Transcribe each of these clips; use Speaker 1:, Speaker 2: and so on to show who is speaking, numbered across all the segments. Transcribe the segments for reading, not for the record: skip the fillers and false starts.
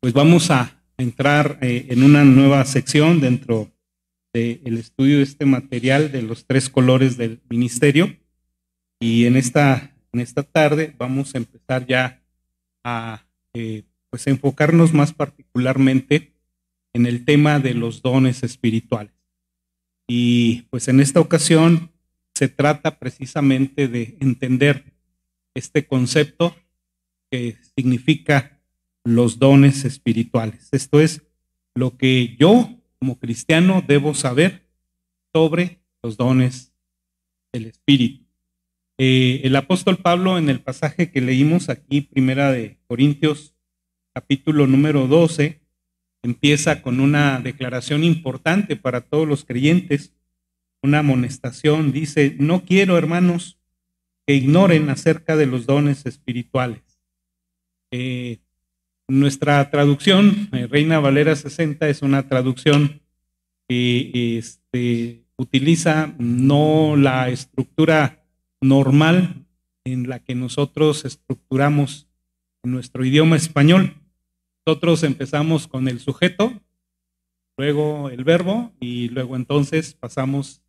Speaker 1: Pues vamos a entrar en una nueva sección dentro del estudio de este material de los tres colores del ministerio. Y en esta tarde vamos a empezar ya a pues enfocarnos más particularmente en el tema de los dones espirituales. Y pues en esta ocasión se trata precisamente de entender este concepto que significa los dones espirituales. Esto es lo que yo como cristiano debo saber sobre los dones del Espíritu. El apóstol Pablo, en el pasaje que leímos aquí, Primera de Corintios, capítulo número 12, empieza con una declaración importante para todos los creyentes, una amonestación. Dice: no quiero, hermanos, que ignoren acerca de los dones espirituales. Nuestra traducción, Reina Valera 60, es una traducción que utiliza no la estructura normal en la que nosotros estructuramos en nuestro idioma español. Nosotros empezamos con el sujeto, luego el verbo y luego entonces pasamos,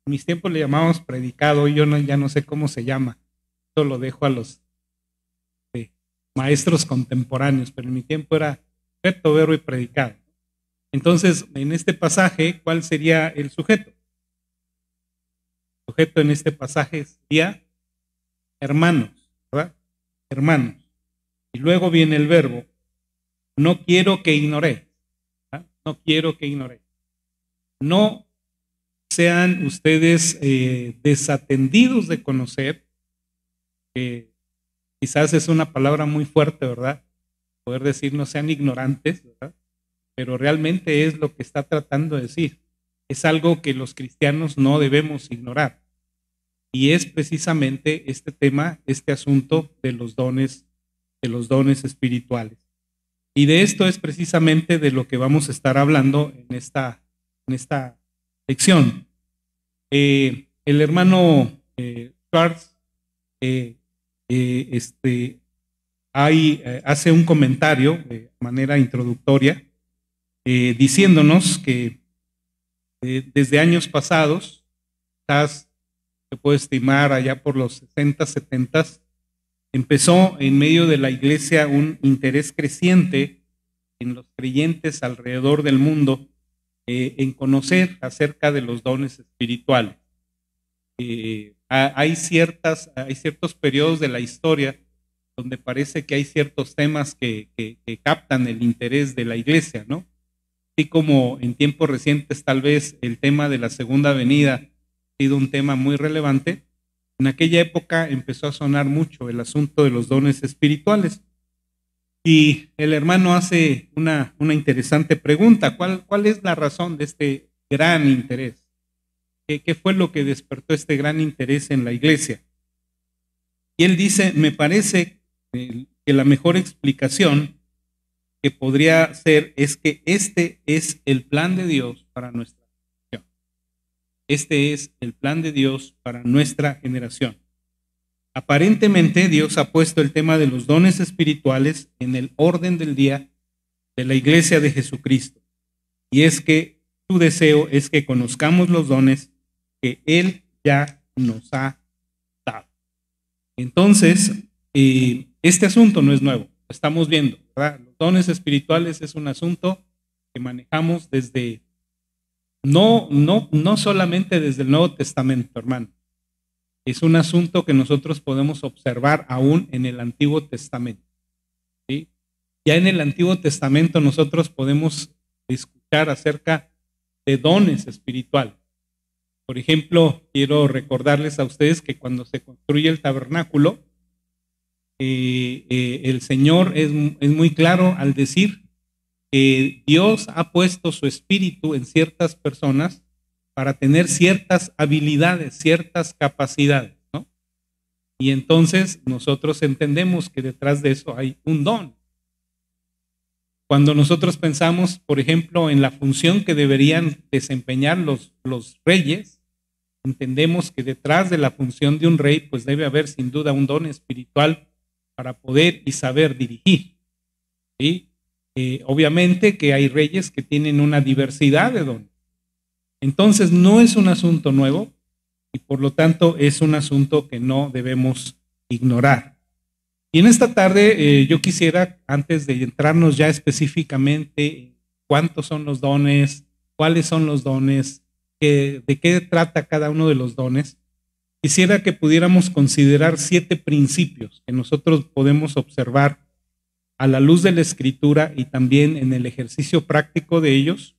Speaker 1: en mis tiempos le llamábamos predicado, y yo ya no sé cómo se llama, eso lo dejo a los maestros contemporáneos, pero en mi tiempo era sujeto, verbo y predicado. Entonces, en este pasaje, ¿cuál sería el sujeto? El sujeto en este pasaje sería hermanos, ¿verdad? Hermanos. Y luego viene el verbo: no quiero que ignoréis. No quiero que ignoréis. No sean ustedes desatendidos de conocer, quizás es una palabra muy fuerte, ¿verdad? Poder decir no sean ignorantes, ¿verdad? Pero realmente es lo que está tratando de decir. Es algo que los cristianos no debemos ignorar. Y es precisamente este tema, este asunto de los dones espirituales. Y de esto es precisamente de lo que vamos a estar hablando en esta lección. El hermano Schwartz hace un comentario de manera introductoria diciéndonos que desde años pasados, quizás se puede estimar allá por los 60, 70, empezó en medio de la iglesia un interés creciente en los creyentes alrededor del mundo en conocer acerca de los dones espirituales. Hay ciertos periodos de la historia donde parece que hay ciertos temas que captan el interés de la iglesia, ¿no? Así como en tiempos recientes tal vez el tema de la segunda venida ha sido un tema muy relevante. En aquella época empezó a sonar mucho el asunto de los dones espirituales. Y el hermano hace una interesante pregunta: ¿Cuál es la razón de este gran interés? ¿Qué fue lo que despertó este gran interés en la iglesia? Y él dice: me parece que la mejor explicación que podría ser es que este es el plan de Dios para nuestra generación. Este es el plan de Dios para nuestra generación. Aparentemente Dios ha puesto el tema de los dones espirituales en el orden del día de la iglesia de Jesucristo. Y es que su deseo es que conozcamos los dones que Él ya nos ha dado. Entonces, este asunto no es nuevo, lo estamos viendo, ¿verdad? Los dones espirituales es un asunto que manejamos desde, no solamente desde el Nuevo Testamento, hermano. Es un asunto que nosotros podemos observar aún en el Antiguo Testamento, ¿sí? Ya en el Antiguo Testamento nosotros podemos escuchar acerca de dones espirituales. Por ejemplo, quiero recordarles a ustedes que cuando se construye el tabernáculo, el Señor es muy claro al decir que Dios ha puesto su espíritu en ciertas personas para tener ciertas habilidades, ciertas capacidades, ¿no? Y entonces nosotros entendemos que detrás de eso hay un don. Cuando nosotros pensamos, por ejemplo, en la función que deberían desempeñar los reyes, entendemos que detrás de la función de un rey, pues debe haber sin duda un don espiritual para poder y saber dirigir, ¿sí? Obviamente que hay reyes que tienen una diversidad de dones. Entonces no es un asunto nuevo y por lo tanto es un asunto que no debemos ignorar. Y en esta tarde yo quisiera, antes de entrarnos ya específicamente en cuántos son los dones, cuáles son los dones, de qué trata cada uno de los dones, quisiera que pudiéramos considerar 7 principios que nosotros podemos observar a la luz de la Escritura y también en el ejercicio práctico de ellos,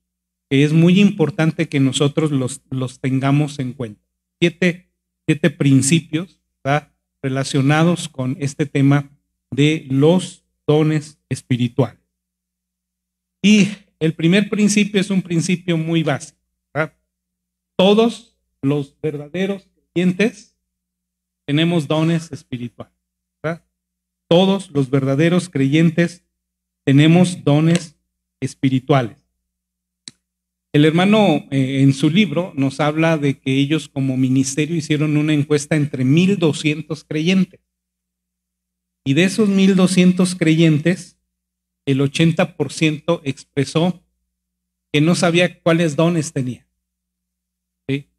Speaker 1: que es muy importante que nosotros los tengamos en cuenta. 7 principios, ¿verdad?, relacionados con este tema de los dones espirituales. Y el primer principio es un principio muy básico, ¿verdad? Todos los verdaderos creyentes tenemos dones espirituales, ¿verdad? Todos los verdaderos creyentes tenemos dones espirituales. El hermano en su libro nos habla de que ellos como ministerio hicieron una encuesta entre 1,200 creyentes. Y de esos 1,200 creyentes, el 80% expresó que no sabía cuáles dones tenía. ¿Sí?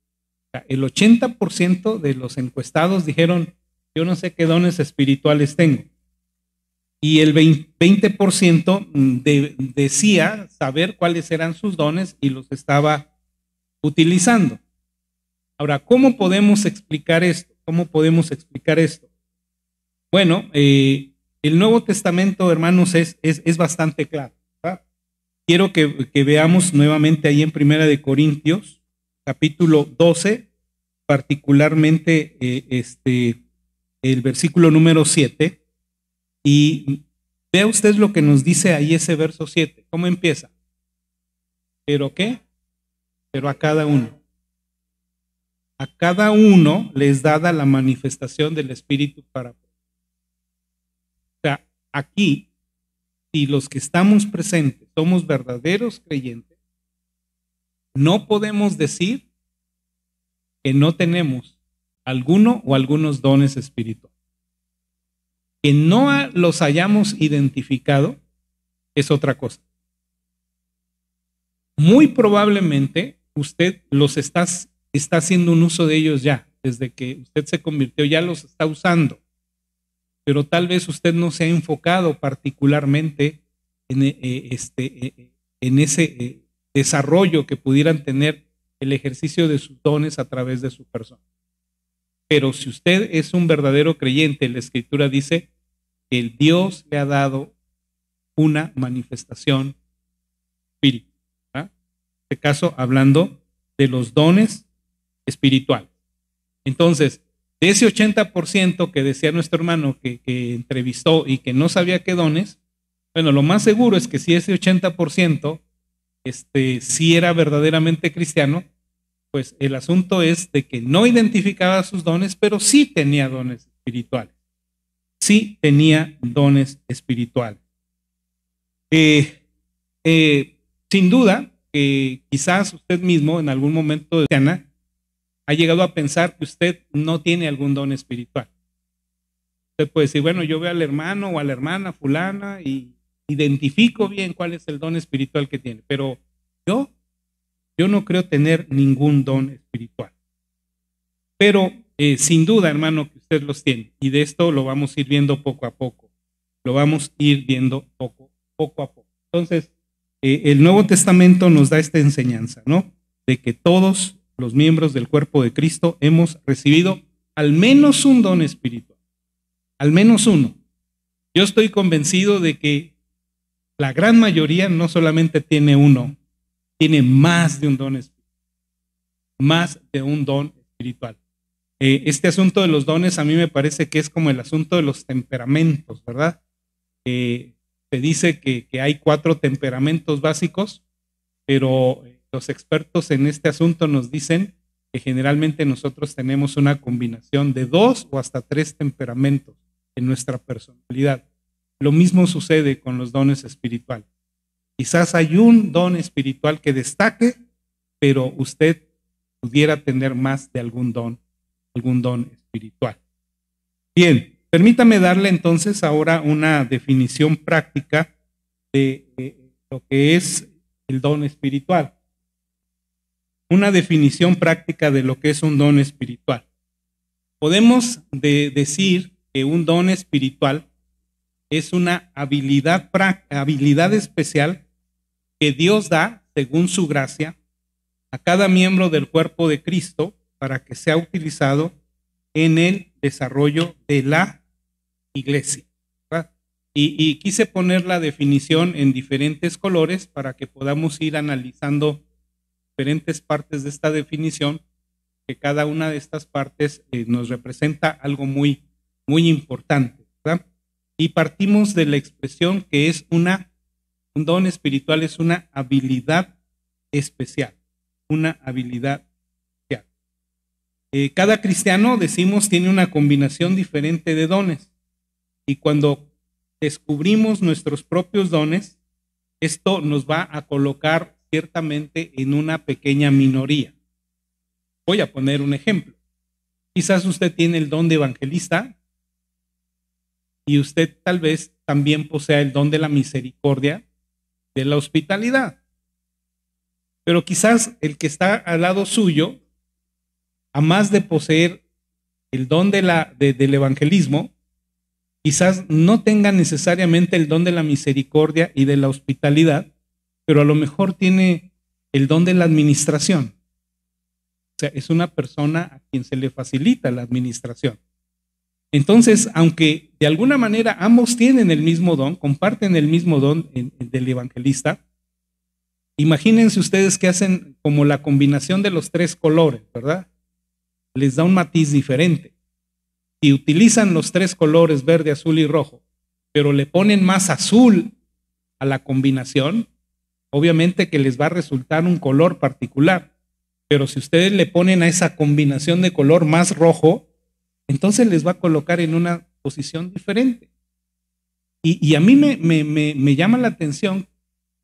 Speaker 1: El 80% de los encuestados dijeron, yo no sé qué dones espirituales tengo. Y el 20% decía saber cuáles eran sus dones y los estaba utilizando. Ahora, ¿cómo podemos explicar esto? ¿Cómo podemos explicar esto? Bueno, el Nuevo Testamento, hermanos, es bastante claro, ¿verdad? Quiero que veamos nuevamente ahí en Primera de Corintios, capítulo 12, particularmente el versículo número 7. Y vea usted lo que nos dice ahí ese verso 7. ¿Cómo empieza? ¿Pero qué? Pero a cada uno. A cada uno les dada la manifestación del Espíritu para. O sea, aquí, si los que estamos presentes somos verdaderos creyentes, no podemos decir que no tenemos alguno o algunos dones espirituales. Que no los hayamos identificado es otra cosa. Muy probablemente usted los está haciendo un uso de ellos ya, desde que usted se convirtió, ya los está usando, pero tal vez usted no se ha enfocado particularmente en ese desarrollo que pudieran tener el ejercicio de sus dones a través de su persona. Pero si usted es un verdadero creyente, la Escritura dice que el Dios le ha dado una manifestación espiritual. En este caso, hablando de los dones espirituales. Entonces, de ese 80% que decía nuestro hermano que entrevistó y que no sabía qué dones, bueno, lo más seguro es que si ese 80% si era verdaderamente cristiano, pues el asunto es de que no identificaba sus dones, pero sí tenía dones espirituales. Sí tenía dones espirituales. Sin duda, quizás usted mismo en algún momento de cristiana ha llegado a pensar que usted no tiene algún don espiritual. Usted puede decir, bueno, yo veo al hermano o a la hermana fulana y identifico bien cuál es el don espiritual que tiene, pero yo no creo tener ningún don espiritual. Pero sin duda, hermano, que usted los tiene. Y de esto lo vamos a ir viendo poco a poco. Lo vamos a ir viendo poco a poco. Entonces, el Nuevo Testamento nos da esta enseñanza, ¿no? De que todos los miembros del cuerpo de Cristo hemos recibido al menos un don espiritual. Al menos uno. Yo estoy convencido de que la gran mayoría no solamente tiene uno, tiene más de un don espiritual. Más de un don espiritual. Este asunto de los dones a mí me parece que es como el asunto de los temperamentos, ¿verdad? Se dice que hay 4 temperamentos básicos, pero los expertos en este asunto nos dicen que generalmente nosotros tenemos una combinación de 2 o hasta 3 temperamentos en nuestra personalidad. Lo mismo sucede con los dones espirituales. Quizás hay un don espiritual que destaque, pero usted pudiera tener más de algún don espiritual. Bien, permítame darle entonces ahora una definición práctica de lo que es el don espiritual. Una definición práctica de lo que es un don espiritual. Podemos decir que un don espiritual es una habilidad especial que Dios da, según su gracia, a cada miembro del cuerpo de Cristo para que sea utilizado en el desarrollo de la iglesia. Y quise poner la definición en diferentes colores para que podamos ir analizando diferentes partes de esta definición, que cada una de estas partes nos representa algo muy, muy importante, ¿verdad? Y partimos de la expresión que es un don espiritual, es una habilidad especial, una habilidad especial. Cada cristiano, decimos, tiene una combinación diferente de dones, y cuando descubrimos nuestros propios dones, esto nos va a colocar ciertamente en una pequeña minoría. Voy a poner un ejemplo. Quizás usted tiene el don de evangelista y usted tal vez también posea el don de la misericordia, de la hospitalidad. Pero quizás el que está al lado suyo, a más de poseer el don del evangelismo, quizás no tenga necesariamente el don de la misericordia y de la hospitalidad, pero a lo mejor tiene el don de la administración. O sea, es una persona a quien se le facilita la administración. Entonces, aunque de alguna manera ambos tienen el mismo don, comparten el mismo don del evangelista, imagínense ustedes que hacen como la combinación de los tres colores, ¿verdad? Les da un matiz diferente. Si utilizan los tres colores, verde, azul y rojo, pero le ponen más azul a la combinación, obviamente que les va a resultar un color particular. Pero si ustedes le ponen a esa combinación de color más rojo, entonces les va a colocar en una posición diferente. Y a mí me llama la atención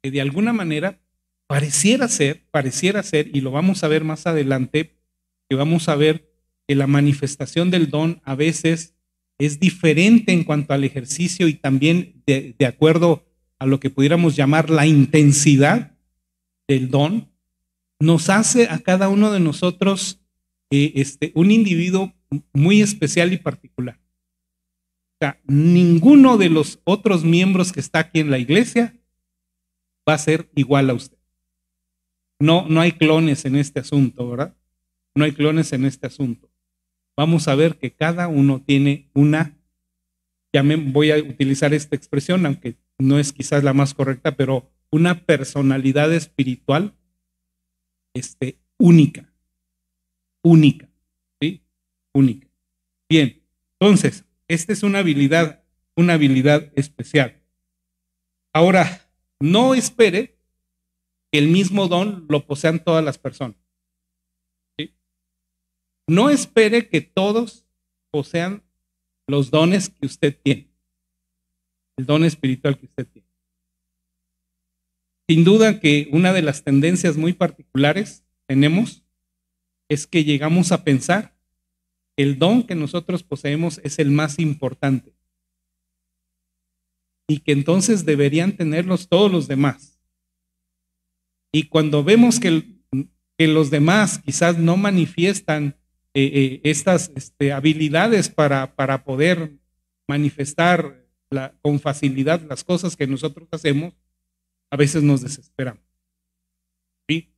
Speaker 1: que de alguna manera pareciera ser, y lo vamos a ver más adelante, que vamos a ver que la manifestación del don a veces es diferente en cuanto al ejercicio y también de acuerdo a lo que pudiéramos llamar la intensidad del don, nos hace a cada uno de nosotros un individuo muy especial y particular. O sea, ninguno de los otros miembros que está aquí en la iglesia va a ser igual a usted. No hay clones en este asunto, ¿verdad? No hay clones en este asunto. Vamos a ver que cada uno tiene voy a utilizar esta expresión, aunque no es quizás la más correcta, pero una personalidad espiritual única, ¿sí? Única. Bien, entonces, esta es una habilidad especial. Ahora, no espere que el mismo don lo posean todas las personas. No espere que todos posean los dones que usted tiene, el don espiritual que usted tiene. Sin duda que una de las tendencias muy particulares tenemos es que llegamos a pensar que el don que nosotros poseemos es el más importante y que entonces deberían tenerlos todos los demás. Y cuando vemos que los demás quizás no manifiestan estas habilidades para poder manifestar con facilidad las cosas que nosotros hacemos, a veces nos desesperamos. ¿Sí?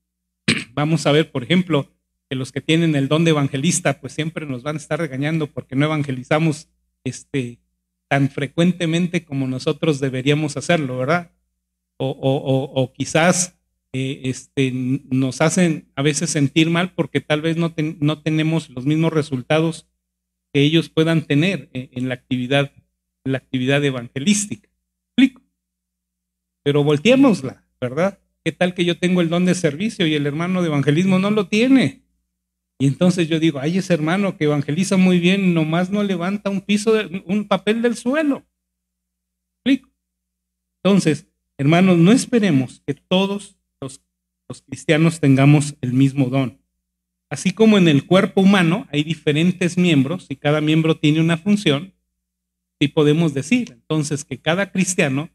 Speaker 1: Vamos a ver, por ejemplo, que los que tienen el don de evangelista, pues siempre nos van a estar regañando porque no evangelizamos tan frecuentemente como nosotros deberíamos hacerlo, ¿verdad? O quizás nos hacen a veces sentir mal porque tal vez no tenemos los mismos resultados que ellos puedan tener en la actividad evangelística. ¿Explico? Pero volteémosla, ¿verdad? ¿Qué tal que yo tengo el don de servicio y el hermano de evangelismo no lo tiene? Y entonces yo digo, ay, ese hermano que evangeliza muy bien, nomás no levanta un papel del suelo. ¿Explico? Entonces, hermanos, no esperemos que todos los cristianos tengamos el mismo don. Así como en el cuerpo humano hay diferentes miembros y cada miembro tiene una función, sí podemos decir entonces que cada cristiano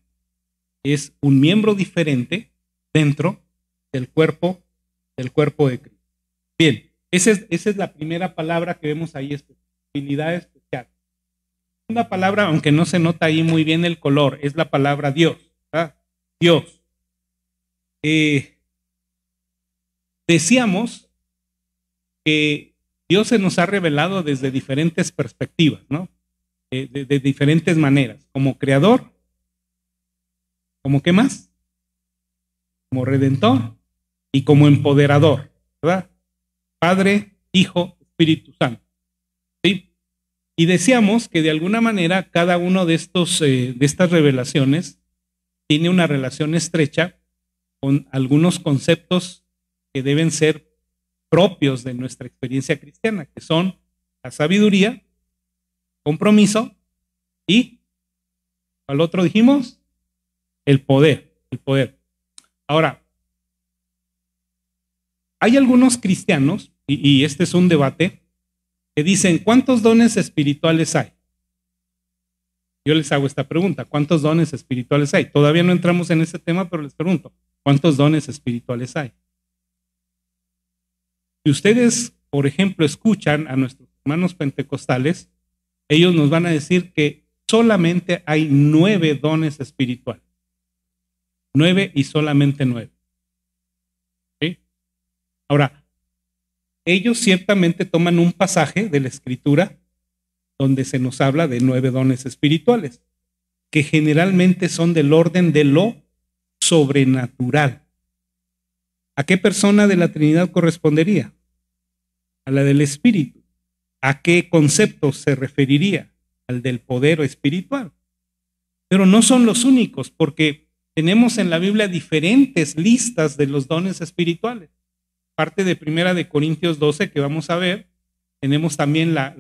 Speaker 1: es un miembro diferente dentro del cuerpo de Cristo. Bien, esa es la primera palabra que vemos ahí, habilidad especial. Una palabra, aunque no se nota ahí muy bien el color, es la palabra Dios, ¿verdad? Dios. Decíamos que Dios se nos ha revelado desde diferentes perspectivas, ¿no? De diferentes maneras, como creador, como qué más, como redentor y como empoderador, ¿verdad? Padre, Hijo, Espíritu Santo, ¿sí? Y decíamos que de alguna manera cada uno de estas revelaciones tiene una relación estrecha con algunos conceptos que deben ser propios de nuestra experiencia cristiana, que son la sabiduría, compromiso y, ¿cuál otro dijimos? El poder. Ahora, hay algunos cristianos, y este es un debate, que dicen, ¿cuántos dones espirituales hay? Yo les hago esta pregunta, ¿cuántos dones espirituales hay? Todavía no entramos en ese tema, pero les pregunto, ¿cuántos dones espirituales hay? Si ustedes, por ejemplo, escuchan a nuestros hermanos pentecostales, ellos nos van a decir que solamente hay 9 dones espirituales. 9 y solamente 9. ¿Sí? Ahora, ellos ciertamente toman un pasaje de la Escritura donde se nos habla de 9 dones espirituales, que generalmente son del orden de lo sobrenatural. ¿A qué persona de la Trinidad correspondería? A la del Espíritu. ¿A qué concepto se referiría? Al del poder espiritual. Pero no son los únicos, porque tenemos en la Biblia diferentes listas de los dones espirituales. Parte de 1 Corintios 12 que vamos a ver. Tenemos también la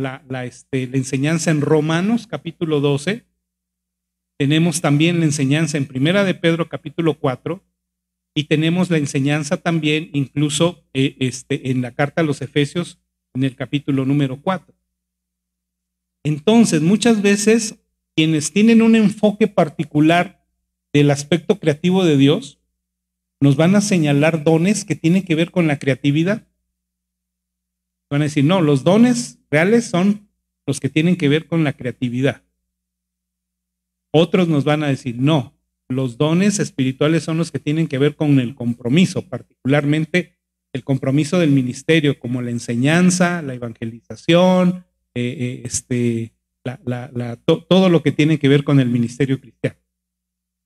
Speaker 1: enseñanza en Romanos capítulo 12. Tenemos también la enseñanza en 1 Pedro capítulo 4. Y tenemos la enseñanza también incluso en la carta a los Efesios en el capítulo número 4. Entonces, muchas veces quienes tienen un enfoque particular del aspecto creativo de Dios, nos van a señalar dones que tienen que ver con la creatividad. Van a decir, no, los dones reales son los que tienen que ver con la creatividad. Otros nos van a decir, no, los dones espirituales son los que tienen que ver con el compromiso, particularmente el compromiso del ministerio, como la enseñanza, la evangelización, todo lo que tiene que ver con el ministerio cristiano.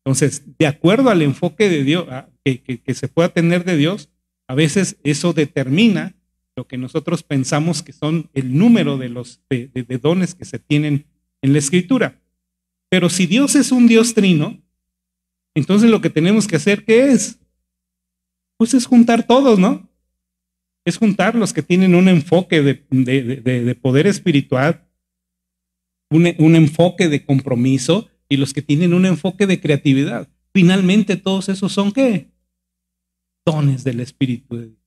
Speaker 1: Entonces, de acuerdo al enfoque de Dios, que se pueda tener de Dios, a veces eso determina lo que nosotros pensamos que son el número de dones que se tienen en la Escritura. Pero si Dios es un Dios trino, entonces lo que tenemos que hacer, ¿qué es? Pues es juntar todos, ¿no? Es juntar los que tienen un enfoque de poder espiritual, un enfoque de compromiso y los que tienen un enfoque de creatividad. Finalmente todos esos son ¿qué? Dones del Espíritu de Dios.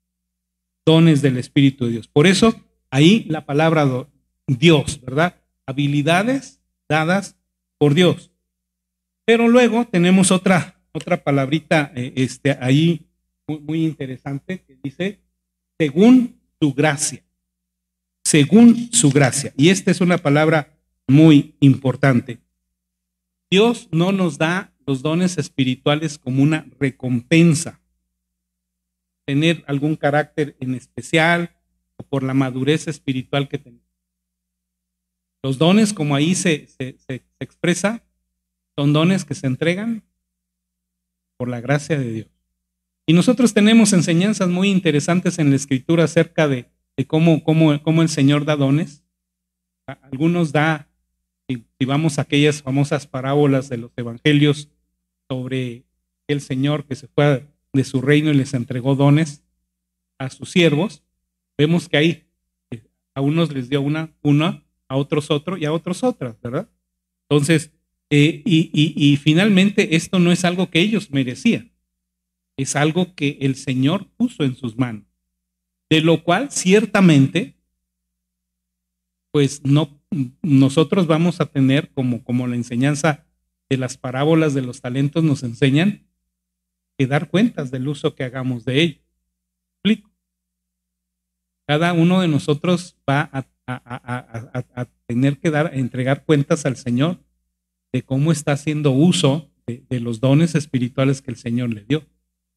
Speaker 1: Dones del Espíritu de Dios. Por eso ahí la palabra Dios, ¿verdad? Habilidades dadas por Dios. Pero luego tenemos otra palabrita ahí muy interesante que dice según su gracia. Según su gracia. Y esta es una palabra muy importante. Dios no nos da los dones espirituales como una recompensa. Tener algún carácter en especial o por la madurez espiritual que tenemos. Los dones, como ahí se expresa, son dones que se entregan por la gracia de Dios. Y nosotros tenemos enseñanzas muy interesantes en la Escritura acerca de cómo el Señor da dones. Algunos da, si vamos a aquellas famosas parábolas de los evangelios sobre el Señor que se fue de su reino y les entregó dones a sus siervos, vemos que ahí a unos les dio una, a otros otro y a otros otras, ¿verdad? Entonces, y finalmente esto no es algo que ellos merecían, es algo que el Señor puso en sus manos, de lo cual ciertamente, pues no, nosotros vamos a tener como la enseñanza de las parábolas de los talentos nos enseñan que dar cuentas del uso que hagamos de ellos. ¿Explico? Cada uno de nosotros va a tener que entregar cuentas al Señor de cómo está haciendo uso de los dones espirituales que el Señor le dio.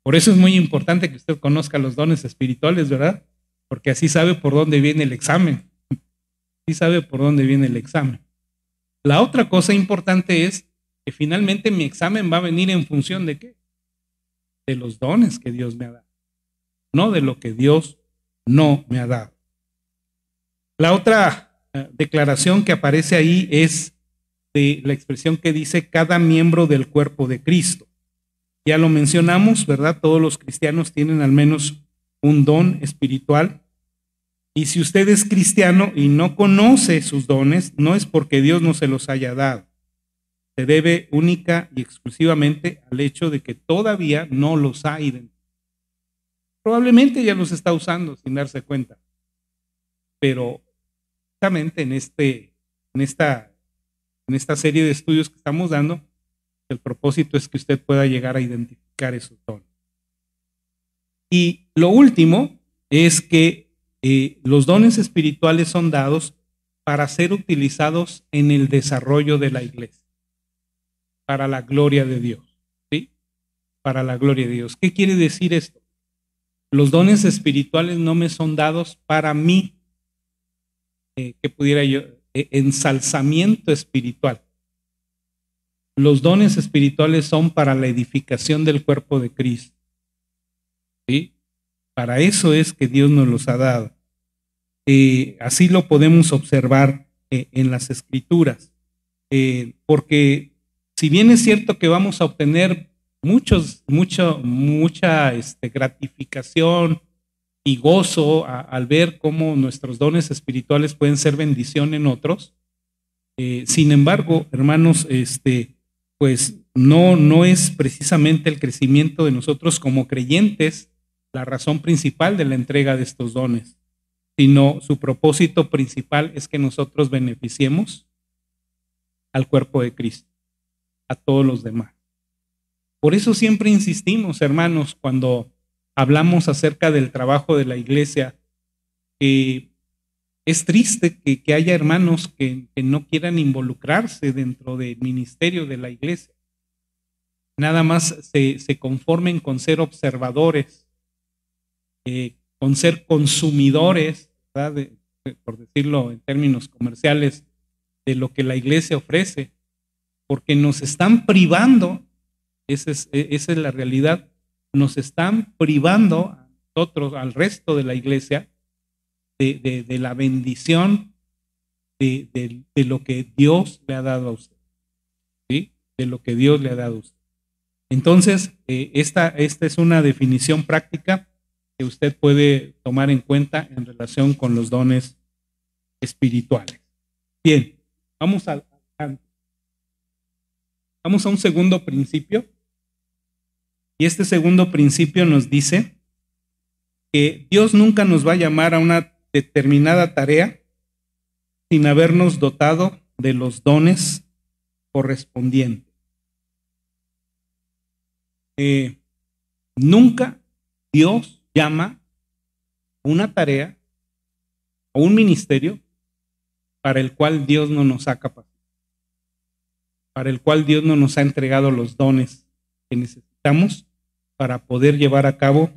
Speaker 1: Por eso es muy importante que usted conozca los dones espirituales, ¿verdad? Porque así sabe por dónde viene el examen. Así sabe por dónde viene el examen. La otra cosa importante es que finalmente mi examen va a venir en función de ¿qué? De los dones que Dios me ha dado, no de lo que Dios no me ha dado. La otra declaración que aparece ahí es de la expresión que dice cada miembro del cuerpo de Cristo. Ya lo mencionamos, ¿verdad? Todos los cristianos tienen al menos un don espiritual. Y si usted es cristiano y no conoce sus dones, no es porque Dios no se los haya dado. Se debe única y exclusivamente al hecho de que todavía no los ha identificado. Probablemente ya los está usando sin darse cuenta. Pero justamente en esta serie de estudios que estamos dando, el propósito es que usted pueda llegar a identificar esos dones. Y lo último es que los dones espirituales son dados para ser utilizados en el desarrollo de la iglesia, para la gloria de Dios, ¿sí? Para la gloria de Dios. ¿Qué quiere decir esto? Los dones espirituales no me son dados para mí, que pudiera yo, ensalzamiento espiritual. Los dones espirituales son para la edificación del cuerpo de Cristo, ¿sí? Para eso es que Dios nos los ha dado. Así lo podemos observar en las Escrituras, porque si bien es cierto que vamos a obtener mucha gratificación y gozo al ver cómo nuestros dones espirituales pueden ser bendición en otros, sin embargo, hermanos, pues no es precisamente el crecimiento de nosotros como creyentes la razón principal de la entrega de estos dones, sino su propósito principal es que nosotros beneficiemos al cuerpo de Cristo, a todos los demás. Por eso siempre insistimos, hermanos, cuando hablamos acerca del trabajo de la iglesia, es triste que haya hermanos que no quieran involucrarse dentro del ministerio de la iglesia. Nada más se conformen con ser observadores, con ser consumidores, ¿verdad? Por decirlo en términos comerciales, de lo que la iglesia ofrece, porque nos están privando, esa es la realidad, nos están privando a nosotros, al resto de la iglesia, de la bendición de lo que Dios le ha dado a usted, ¿sí? De lo que Dios le ha dado a usted. Entonces, esta es una definición práctica que usted puede tomar en cuenta en relación con los dones espirituales. Bien, vamos a un segundo principio. Y este segundo principio nos dice que Dios nunca nos va a llamar a una determinada tarea sin habernos dotado de los dones correspondientes. Nunca Dios llama a una tarea o un ministerio para el cual Dios no nos ha capacitado, para el cual Dios no nos ha entregado los dones que necesitamos para poder llevar a cabo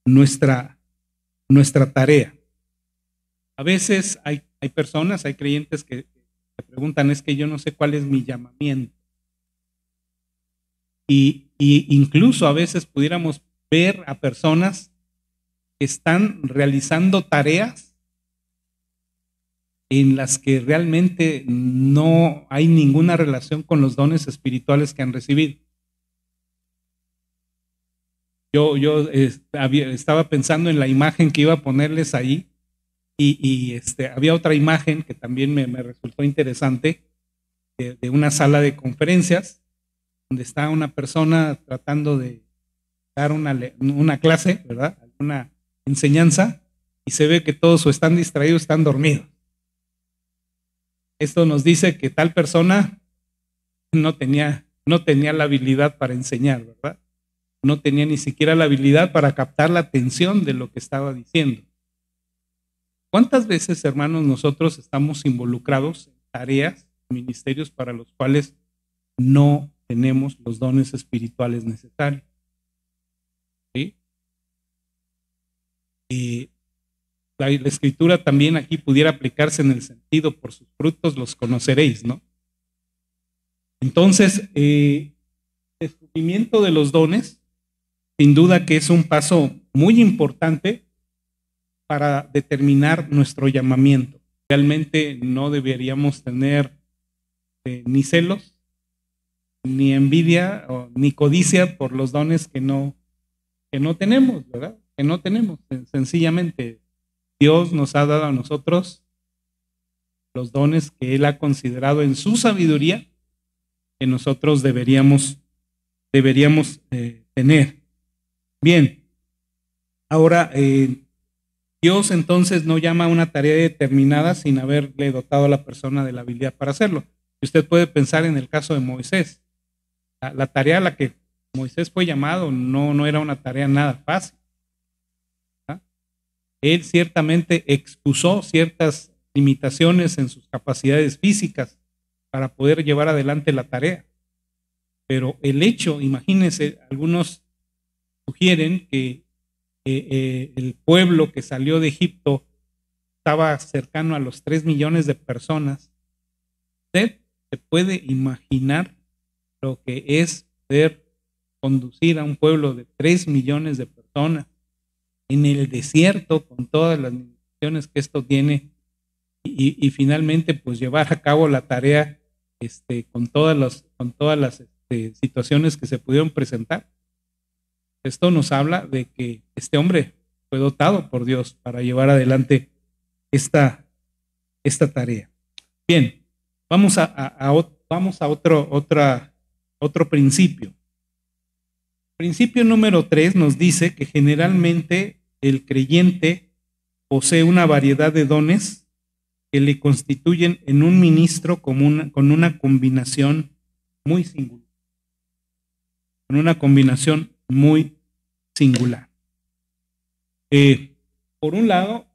Speaker 1: nuestra tarea. A veces hay personas, hay creyentes que se preguntan, es que yo no sé cuál es mi llamamiento. Y incluso a veces pudiéramos ver a personas que están realizando tareas en las que realmente no hay ninguna relación con los dones espirituales que han recibido. Yo estaba pensando en la imagen que iba a ponerles ahí y había otra imagen que también me resultó interesante de una sala de conferencias donde está una persona tratando de dar una clase, ¿verdad? Una enseñanza y se ve que todos o están distraídos o están dormidos. Esto nos dice que tal persona no tenía no tenía la habilidad para enseñar, ¿verdad? No tenía ni siquiera la habilidad para captar la atención de lo que estaba diciendo. ¿Cuántas veces, hermanos, nosotros estamos involucrados en tareas, ministerios para los cuales no tenemos los dones espirituales necesarios? ¿Sí? La escritura también aquí pudiera aplicarse en el sentido, por sus frutos los conoceréis, ¿no? Entonces, el descubrimiento de los dones, sin duda que es un paso muy importante para determinar nuestro llamamiento. Realmente no deberíamos tener ni celos, ni envidia, ni codicia por los dones que no tenemos, ¿verdad? Que no tenemos. Sencillamente, Dios nos ha dado a nosotros los dones que Él ha considerado en su sabiduría que nosotros deberíamos tener. Bien, ahora Dios entonces no llama a una tarea determinada sin haberle dotado a la persona de la habilidad para hacerlo. Y usted puede pensar en el caso de Moisés. La tarea a la que Moisés fue llamado no era una tarea nada fácil. ¿Ah? Él ciertamente excusó ciertas limitaciones en sus capacidades físicas para poder llevar adelante la tarea. Pero el hecho, imagínense, algunos sugieren que el pueblo que salió de Egipto estaba cercano a los 3 millones de personas. Usted se puede imaginar lo que es poder conducir a un pueblo de 3 millones de personas en el desierto con todas las limitaciones que esto tiene y finalmente pues llevar a cabo la tarea con todas las situaciones que se pudieron presentar. Esto nos habla de que este hombre fue dotado por Dios para llevar adelante esta tarea. Bien, vamos a otro principio. Principio número 3 nos dice que generalmente el creyente posee una variedad de dones que le constituyen en un ministro con una combinación muy singular. Con una combinación muy singular. Por un lado,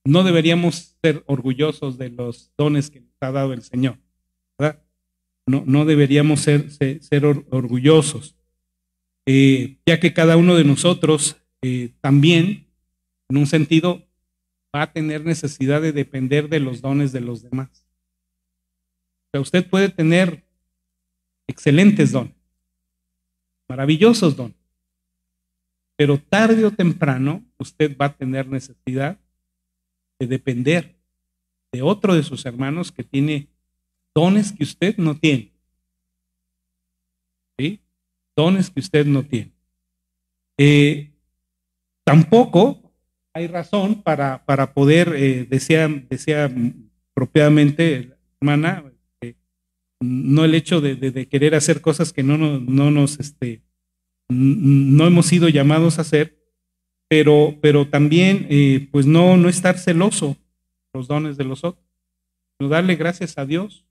Speaker 1: no deberíamos ser orgullosos de los dones que nos ha dado el Señor, ¿verdad? No deberíamos ser orgullosos, ya que cada uno de nosotros también, en un sentido, va a tener necesidad de depender de los dones de los demás. O sea, usted puede tener excelentes dones, maravillosos dones, pero tarde o temprano usted va a tener necesidad de depender de otro de sus hermanos que tiene dones que usted no tiene. ¿Sí? Dones que usted no tiene. Tampoco hay razón para poder, decía propiamente la hermana, no el hecho de querer hacer cosas que no hemos sido llamados a hacer, pero también pues no estar celoso por los dones de los otros, sino darle gracias a Dios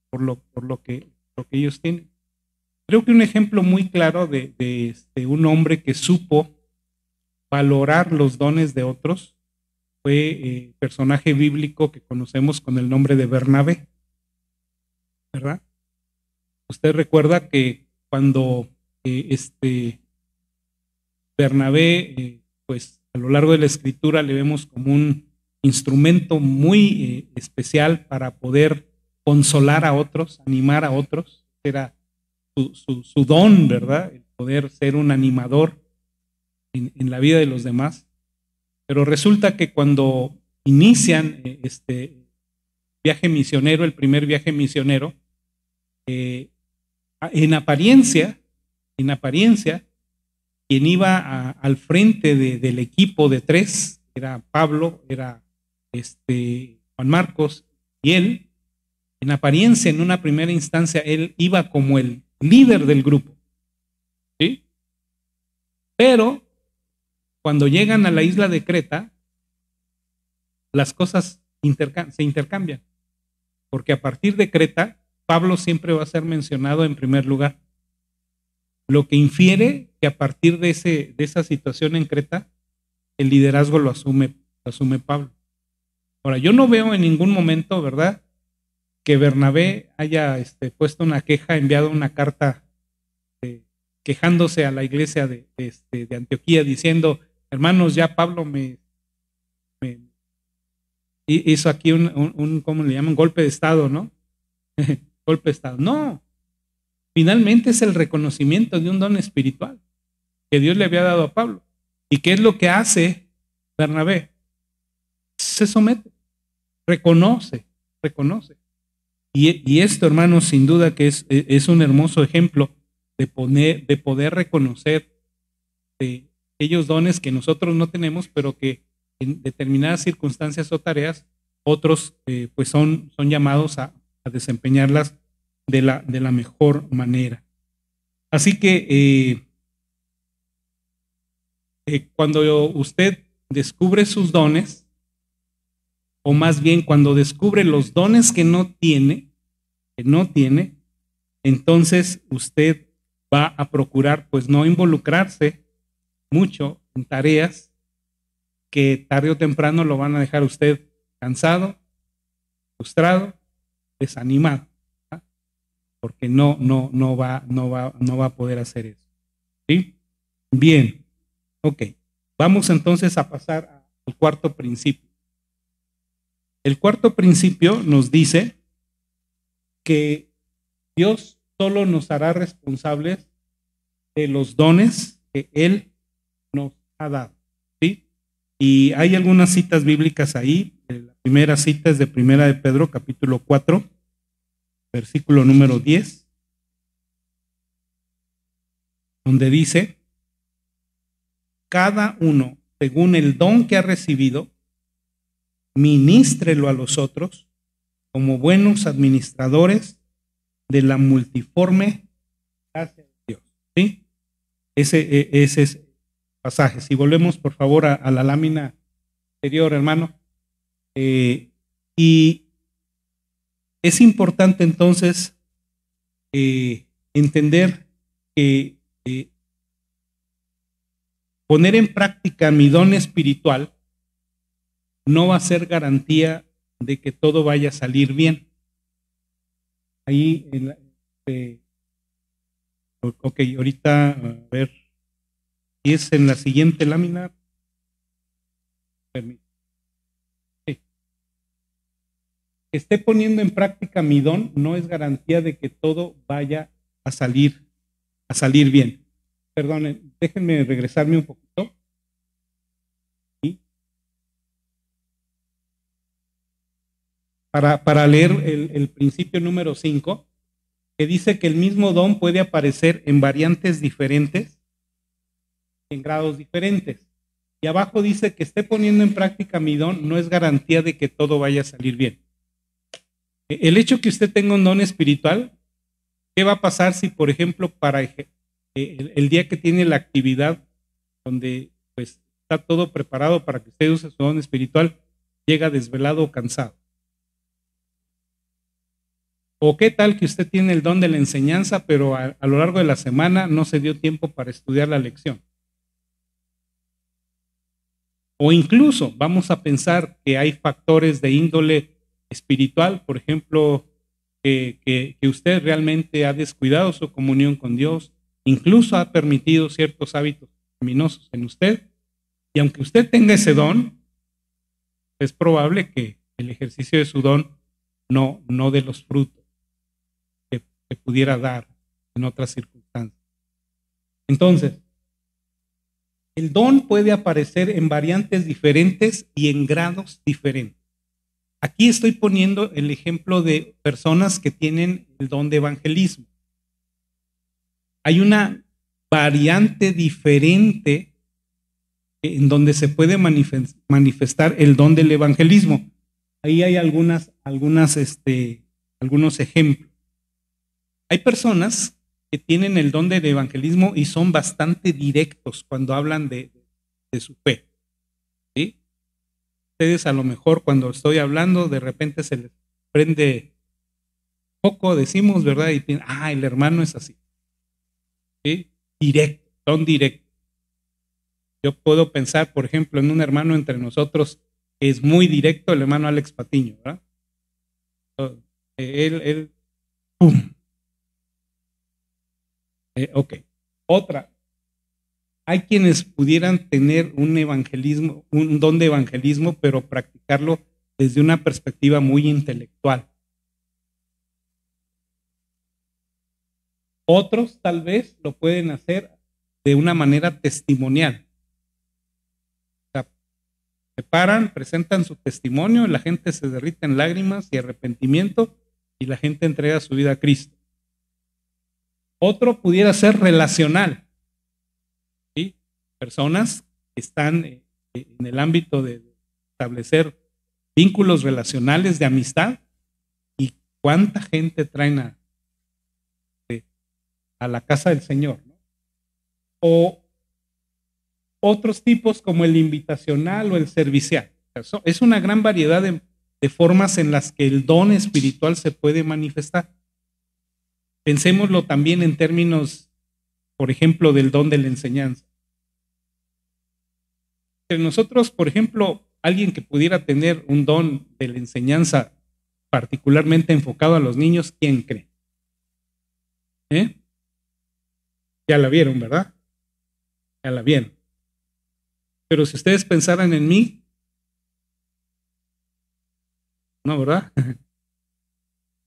Speaker 1: por lo que ellos tienen. Creo que un ejemplo muy claro de un hombre que supo valorar los dones de otros fue personaje bíblico que conocemos con el nombre de Bernabé, ¿verdad? Usted recuerda que cuando Bernabé, pues a lo largo de la escritura le vemos como un instrumento muy especial para poder consolar a otros, animar a otros. Era su don, ¿verdad? El poder ser un animador en la vida de los demás. Pero resulta que cuando inician viaje misionero, el primer viaje misionero, en apariencia, quien iba al frente del equipo de 3 era Pablo, era Juan Marcos y él. En apariencia, en una primera instancia, él iba como el líder del grupo, ¿sí? Pero cuando llegan a la isla de Creta, las cosas se intercambian, porque a partir de Creta, Pablo siempre va a ser mencionado en primer lugar. Lo que infiere que a partir de esa situación en Creta, el liderazgo lo asume Pablo. Ahora, yo no veo en ningún momento, ¿verdad?, que Bernabé haya puesto una queja, enviado una carta quejándose a la iglesia de Antioquía, diciendo, hermanos, ya Pablo me hizo aquí ¿cómo le llaman? Golpe de estado, ¿no? Golpe de estado. No, finalmente es el reconocimiento de un don espiritual que Dios le había dado a Pablo. ¿Y qué es lo que hace Bernabé? Se somete, reconoce. Y esto, hermanos, sin duda que es un hermoso ejemplo de poder reconocer aquellos dones que nosotros no tenemos, pero que en determinadas circunstancias o tareas, otros pues son llamados a desempeñarlas de la mejor manera. Así que cuando usted descubre sus dones, o más bien cuando descubre los dones que no tiene, entonces usted va a procurar pues no involucrarse mucho en tareas que tarde o temprano lo van a dejar usted cansado, frustrado, desanimado, ¿verdad? Porque no va a poder hacer eso. ¿Sí? Bien, ok. Vamos entonces a pasar al cuarto principio. El cuarto principio nos dice que Dios solo nos hará responsables de los dones que Él nos ha dado. ¿Sí? Y hay algunas citas bíblicas ahí. La primera cita es de Primera de Pedro, capítulo 4, versículo número 10, donde dice, cada uno, según el don que ha recibido, ministrelo a los otros como buenos administradores de la multiforme gracia de Dios. ¿Sí? Ese es pasaje. Si volvemos, por favor, a la lámina anterior, hermano. Y es importante entonces entender que poner en práctica mi don espiritual no va a ser garantía de que todo vaya a salir bien. Ahí, ok, ahorita, a ver, si es en la siguiente lámina. Permítame. Sí. Que esté poniendo en práctica mi don no es garantía de que todo vaya a salir bien. Perdonen, déjenme regresarme un poquito. ¿Sí? Para leer el principio número 5, que dice que el mismo don puede aparecer en variantes diferentes, en grados diferentes. Y abajo dice que esté poniendo en práctica mi don no es garantía de que todo vaya a salir bien. El hecho que usted tenga un don espiritual, ¿qué va a pasar si, por ejemplo, para el día que tiene la actividad donde pues está todo preparado para que usted use su don espiritual, llega desvelado o cansado? ¿O qué tal que usted tiene el don de la enseñanza, pero a lo largo de la semana no se dio tiempo para estudiar la lección? O incluso vamos a pensar que hay factores de índole espiritual, por ejemplo, que usted realmente ha descuidado su comunión con Dios, incluso ha permitido ciertos hábitos pecaminosos en usted, y aunque usted tenga ese don, es probable que el ejercicio de su don no dé los frutos que pudiera dar en otras circunstancias. Entonces, el don puede aparecer en variantes diferentes y en grados diferentes. Aquí estoy poniendo el ejemplo de personas que tienen el don de evangelismo. Hay una variante diferente en donde se puede manifestar el don del evangelismo. Ahí hay algunos ejemplos. Hay personas que tienen el don del evangelismo y son bastante directos cuando hablan de su fe. ¿Sí? Ustedes a lo mejor cuando estoy hablando de repente se les prende Poco decimos, ¿verdad? Y el hermano es así, ¿sí? Directo, son directos. Yo puedo pensar, por ejemplo, en un hermano entre nosotros que es muy directo, el hermano Alex Patiño, ¿verdad? Él, ¡pum! Ok. Otra, hay quienes pudieran tener un evangelismo, un don de evangelismo, pero practicarlo desde una perspectiva muy intelectual. Otros tal vez lo pueden hacer de una manera testimonial. O sea, se paran, presentan su testimonio, la gente se derrite en lágrimas y arrepentimiento y la gente entrega su vida a Cristo. Otro pudiera ser relacional. ¿Sí? Personas que están en el ámbito de establecer vínculos relacionales de amistad y cuánta gente traen a la casa del Señor, ¿no? O otros tipos como el invitacional o el servicial. Es una gran variedad de formas en las que el don espiritual se puede manifestar. Pensémoslo también en términos, por ejemplo, del don de la enseñanza. Entre nosotros, por ejemplo, alguien que pudiera tener un don de la enseñanza particularmente enfocado a los niños, ¿quién cree? Ya la vieron, ¿verdad? Ya la vieron. Pero si ustedes pensaran en mí, no, ¿verdad?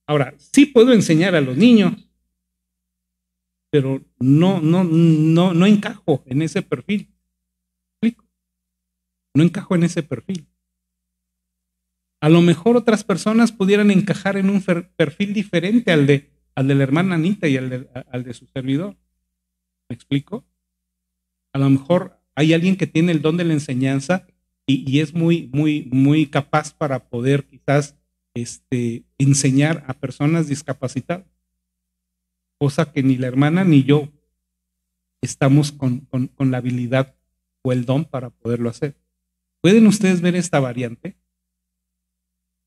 Speaker 1: Ahora, sí puedo enseñar a los niños, pero no encajo en ese perfil. No encajo en ese perfil. A lo mejor otras personas pudieran encajar en un perfil diferente al de la hermana Anita y al de su servidor. ¿Me explico? A lo mejor hay alguien que tiene el don de la enseñanza y es muy capaz para poder quizás enseñar a personas discapacitadas, cosa que ni la hermana ni yo estamos con la habilidad o el don para poderlo hacer. ¿Pueden ustedes ver esta variante?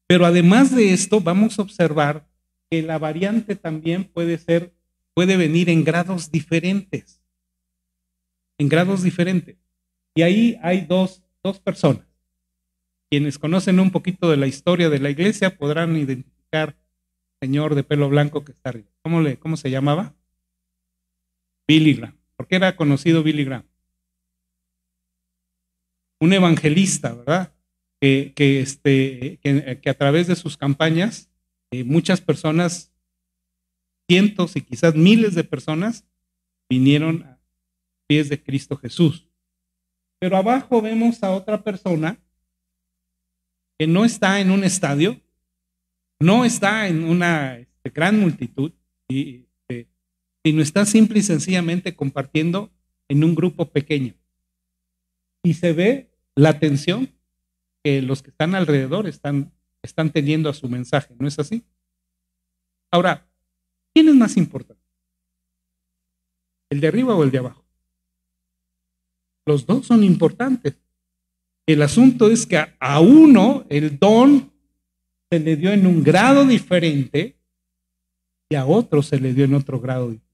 Speaker 1: Pero además de esto, vamos a observar que la variante también puede venir en grados diferentes. En grados diferentes. Y ahí hay dos personas. Quienes conocen un poquito de la historia de la iglesia podrán identificar al señor de pelo blanco que está arriba. ¿Cómo se llamaba? Billy Graham. ¿Por qué era conocido Billy Graham? Un evangelista, ¿verdad? Que a través de sus campañas, muchas personas, cientos y quizás miles de personas, vinieron a pies de Cristo Jesús. Pero abajo vemos a otra persona que no está en un estadio, no está en una gran multitud, sino está simple y sencillamente compartiendo en un grupo pequeño. Y se ve la atención que los que están alrededor están teniendo a su mensaje, ¿no es así? Ahora, ¿quién es más importante? ¿El de arriba o el de abajo? Los dos son importantes. El asunto es que a uno el don se le dio en un grado diferente y a otro se le dio en otro grado diferente.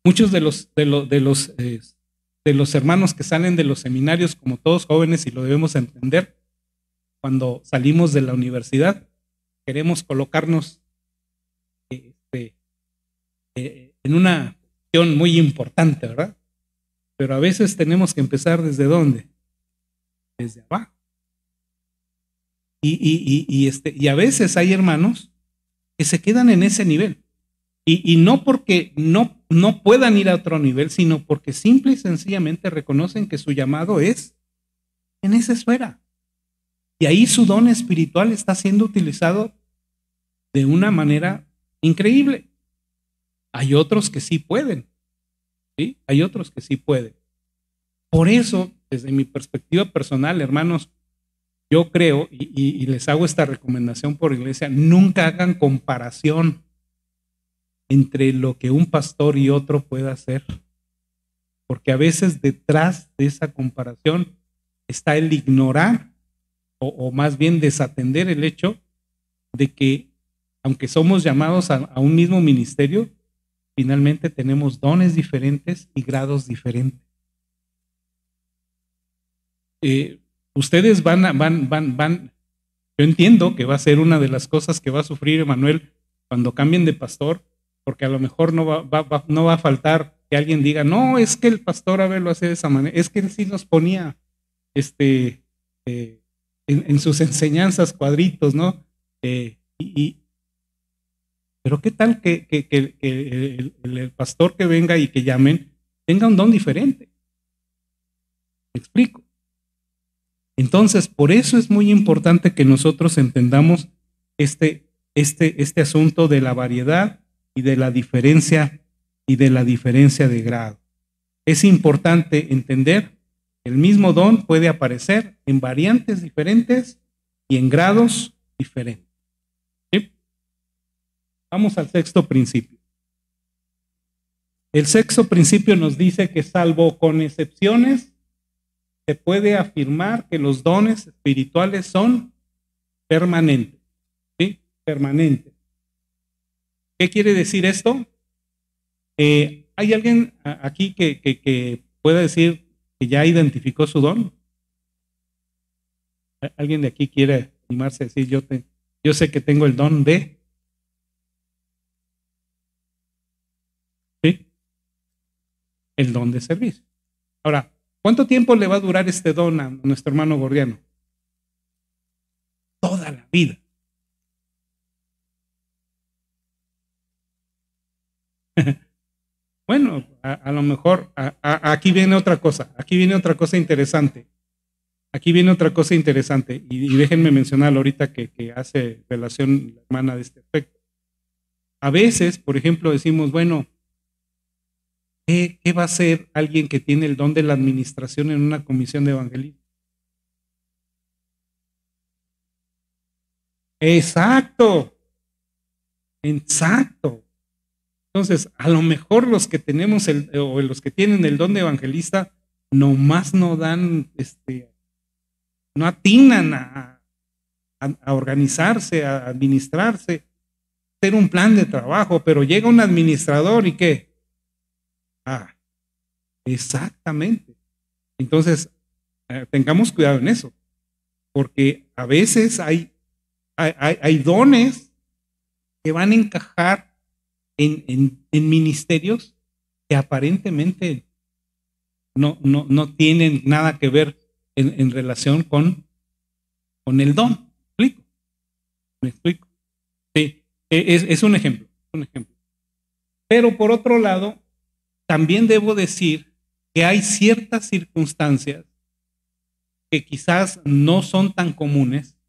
Speaker 1: Muchos de los hermanos que salen de los seminarios, como todos jóvenes, y lo debemos entender, cuando salimos de la universidad, queremos colocarnos en una cuestión muy importante, ¿verdad? Pero a veces tenemos que empezar ¿desde dónde? Desde abajo. Y a veces hay hermanos que se quedan en ese nivel. Y no porque no puedan ir a otro nivel, sino porque simple y sencillamente reconocen que su llamado es en esa esfera. Y ahí su don espiritual está siendo utilizado de una manera increíble. Hay otros que sí pueden, ¿sí? Hay otros que sí pueden. Por eso, desde mi perspectiva personal, hermanos, yo creo, y les hago esta recomendación por iglesia, nunca hagan comparación entre lo que un pastor y otro pueda hacer, porque a veces detrás de esa comparación está el ignorar o más bien desatender el hecho de que aunque somos llamados a un mismo ministerio, finalmente tenemos dones diferentes y grados diferentes. Ustedes yo entiendo que va a ser una de las cosas que va a sufrir Emanuel cuando cambien de pastor, porque a lo mejor no va a faltar que alguien diga, no, es que el pastor Abel lo hace de esa manera, es que él sí nos ponía en sus enseñanzas cuadritos, ¿no? Pero qué tal que el pastor que venga y que llamen tenga un don diferente. ¿Me explico? Entonces, por eso es muy importante que nosotros entendamos este asunto de la variedad y de la diferencia de grado. Es importante entender que el mismo don puede aparecer en variantes diferentes y en grados diferentes. ¿Sí? Vamos al sexto principio. El sexto principio nos dice que, salvo con excepciones, se puede afirmar que los dones espirituales son permanentes. ¿Sí? Permanentes. ¿Qué quiere decir esto? ¿Hay alguien aquí que pueda decir que ya identificó su don? ¿Alguien de aquí quiere animarse a decir, yo sé que tengo el don de? ¿Sí? El don de servicio. Ahora, ¿cuánto tiempo le va a durar este don a nuestro hermano Gordiano? Toda la vida. Bueno, a lo mejor aquí viene otra cosa, interesante. Aquí viene otra cosa interesante, y déjenme mencionarlo ahorita que hace relación la hermana de este aspecto. A veces, por ejemplo, decimos, bueno, ¿qué va a hacer alguien que tiene el don de la administración en una comisión de evangelismo? Exacto. Entonces, a lo mejor los que tenemos los que tienen el don de evangelista, nomás no dan, no atinan a organizarse, a administrarse, hacer un plan de trabajo, pero llega un administrador y ¿qué? Exactamente. Entonces, tengamos cuidado en eso, porque a veces hay dones que van a encajar en ministerios que aparentemente no tienen nada que ver en relación con el don. ¿Me explico? Sí, es un ejemplo, Pero por otro lado, también debo decir que hay ciertas circunstancias que quizás no son tan comunes,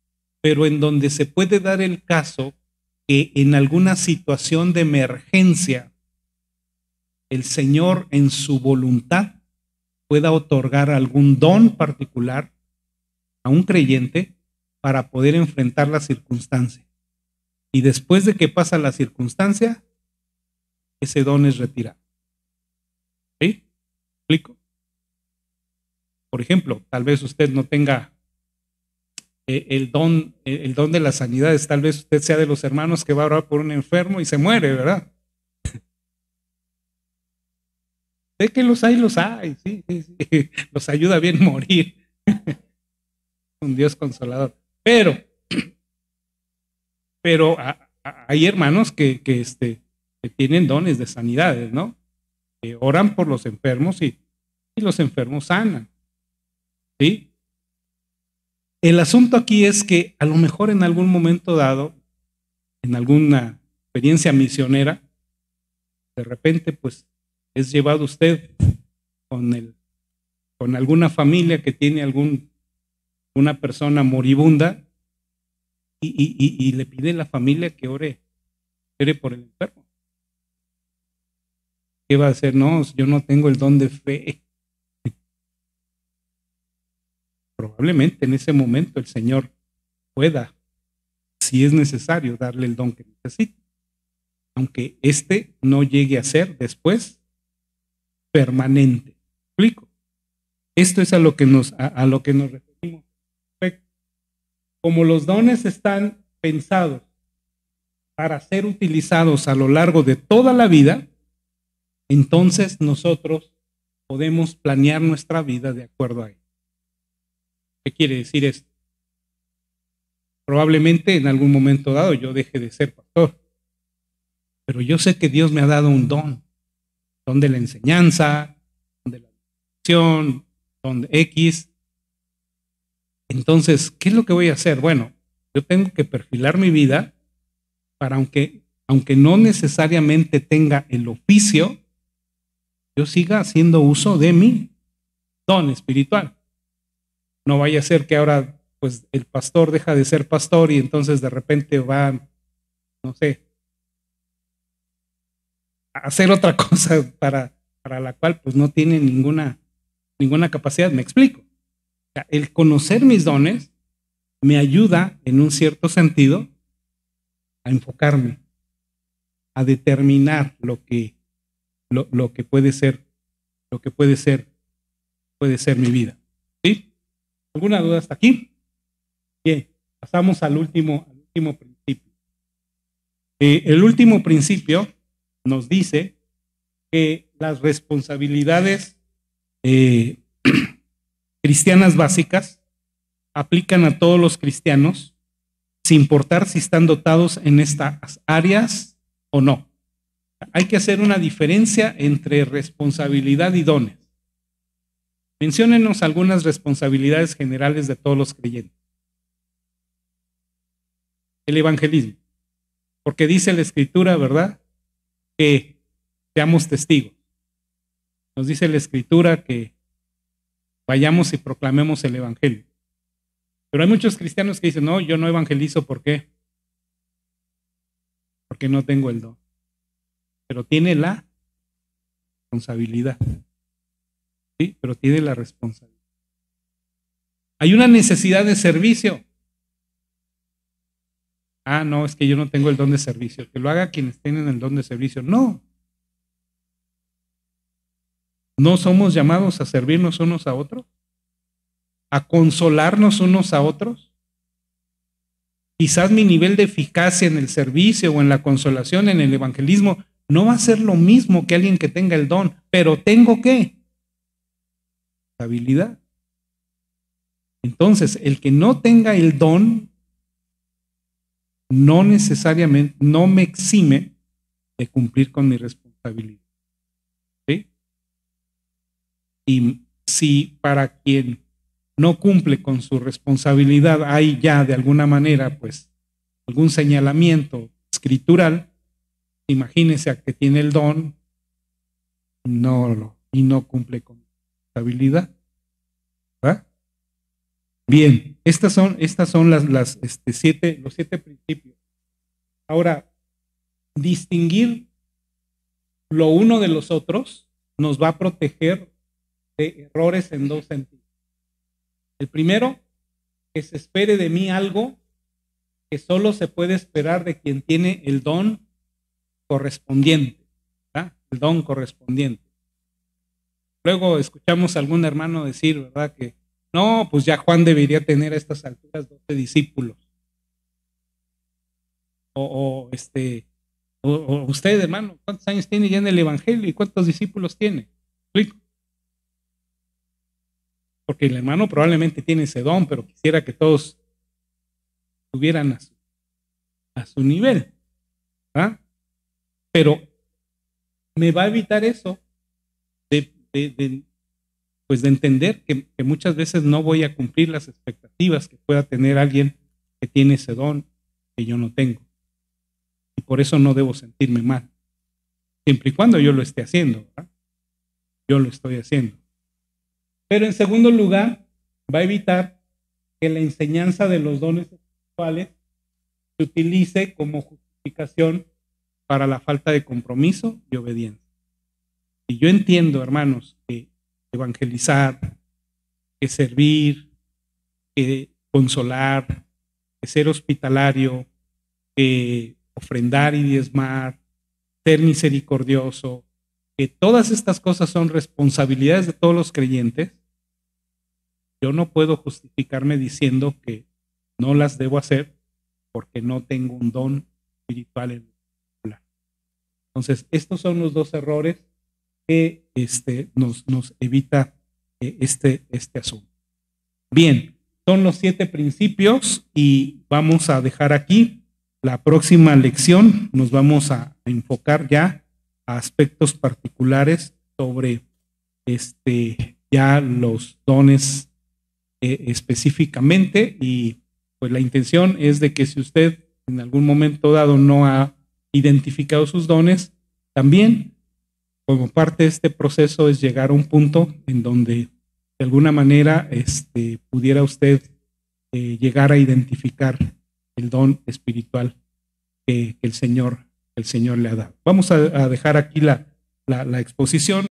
Speaker 1: pero en donde se puede dar el caso que en alguna situación de emergencia el Señor en su voluntad pueda otorgar algún don particular a un creyente para poder enfrentar la circunstancia. Y después de que pasa la circunstancia, ese don es retirado. ¿Sí? ¿Me explico? Por ejemplo, tal vez usted no tenga el don de las sanidades, tal vez usted sea de los hermanos que va a orar por un enfermo y se muere, ¿verdad? Sé que los hay, sí. Los ayuda bien morir. Un Dios consolador. Pero hay hermanos que tienen dones de sanidades, ¿no? Que oran por los enfermos y los enfermos sanan. ¿Sí? El asunto aquí es que a lo mejor en algún momento dado, en alguna experiencia misionera, de repente pues es llevado usted con alguna familia que tiene una persona moribunda y le pide a la familia que ore por el enfermo. ¿Qué va a hacer? No, yo no tengo el don de fe. Probablemente en ese momento el Señor pueda, si es necesario, darle el don que necesita, aunque no llegue a ser después permanente. ¿Me explico? Esto es a lo que nos referimos. Como los dones están pensados para ser utilizados a lo largo de toda la vida, entonces nosotros podemos planear nuestra vida de acuerdo a ello. ¿Qué quiere decir esto? Probablemente en algún momento dado yo deje de ser pastor, pero yo sé que Dios me ha dado un don de la enseñanza, don de la educación, don de X. Entonces, ¿qué es lo que voy a hacer? Bueno, yo tengo que perfilar mi vida para aunque no necesariamente tenga el oficio, yo siga haciendo uso de mi don espiritual. No vaya a ser que ahora pues el pastor deja de ser pastor y entonces de repente va, no sé, a hacer otra cosa para la cual pues no tiene ninguna capacidad. Me explico. O sea, el conocer mis dones me ayuda en un cierto sentido a enfocarme, a determinar lo que puede ser mi vida. ¿Sí? ¿Alguna duda hasta aquí? Bien, pasamos al último principio. El último principio nos dice que las responsabilidades cristianas básicas aplican a todos los cristianos, sin importar si están dotados en estas áreas o no. Hay que hacer una diferencia entre responsabilidad y dones. Menciónenos algunas responsabilidades generales de todos los creyentes. El evangelismo, porque dice la Escritura, ¿verdad?, que seamos testigos. Nos dice la Escritura que vayamos y proclamemos el evangelio. Pero hay muchos cristianos que dicen, no, yo no evangelizo, ¿por qué? Porque no tengo el don. Pero tiene la responsabilidad. ¿Sí? Pero tiene la responsabilidad. Hay una necesidad de servicio. Ah, no, es que yo no tengo el don de servicio. Que lo haga quienes tienen el don de servicio. No. ¿No somos llamados a servirnos unos a otros? ¿A consolarnos unos a otros? Quizás mi nivel de eficacia en el servicio o en la consolación, en el evangelismo, no va a ser lo mismo que alguien que tenga el don, pero tengo ¿qué? Habilidad. Entonces, el que no tenga el don, no necesariamente, no me exime de cumplir con mi responsabilidad. ¿Sí? Y si para quien no cumple con su responsabilidad hay ya de alguna manera pues algún señalamiento escritural, imagínese a que tiene el don y no cumple con su responsabilidad. ¿Va? Bien, estas son los 7 principios. Ahora, distinguir lo uno de los otros nos va a proteger de errores en dos sentidos. El primero, que se espere de mí algo que solo se puede esperar de quien tiene el don correspondiente, ¿verdad? El don correspondiente. Luego escuchamos a algún hermano decir, ¿verdad?, que no, pues ya Juan debería tener a estas alturas 12 discípulos. O usted, hermano, ¿cuántos años tiene ya en el evangelio y cuántos discípulos tiene? ¿Explico? Porque el hermano probablemente tiene ese don, pero quisiera que todos estuvieran a su nivel. ¿Ah? Pero me va a evitar eso de entender que muchas veces no voy a cumplir las expectativas que pueda tener alguien que tiene ese don que yo no tengo. Y por eso no debo sentirme mal. Siempre y cuando yo lo esté haciendo, ¿verdad? Yo lo estoy haciendo. Pero en segundo lugar, va a evitar que la enseñanza de los dones espirituales se utilice como justificación para la falta de compromiso y obediencia. Y yo entiendo, hermanos, que evangelizar, que servir, que consolar, que ser hospitalario, que ofrendar y diezmar, ser misericordioso, que todas estas cosas son responsabilidades de todos los creyentes. Yo no puedo justificarme diciendo que no las debo hacer porque no tengo un don espiritual en lo particular. Entonces, estos son los dos errores que nos evita este asunto. Bien, son los 7 principios y vamos a dejar aquí. La próxima lección nos vamos a enfocar ya a aspectos particulares sobre ya los dones específicamente, y pues la intención es de que si usted en algún momento dado no ha identificado sus dones, también como parte de este proceso es llegar a un punto en donde de alguna manera pudiera usted llegar a identificar el don espiritual que el Señor le ha dado. Vamos a dejar aquí la exposición.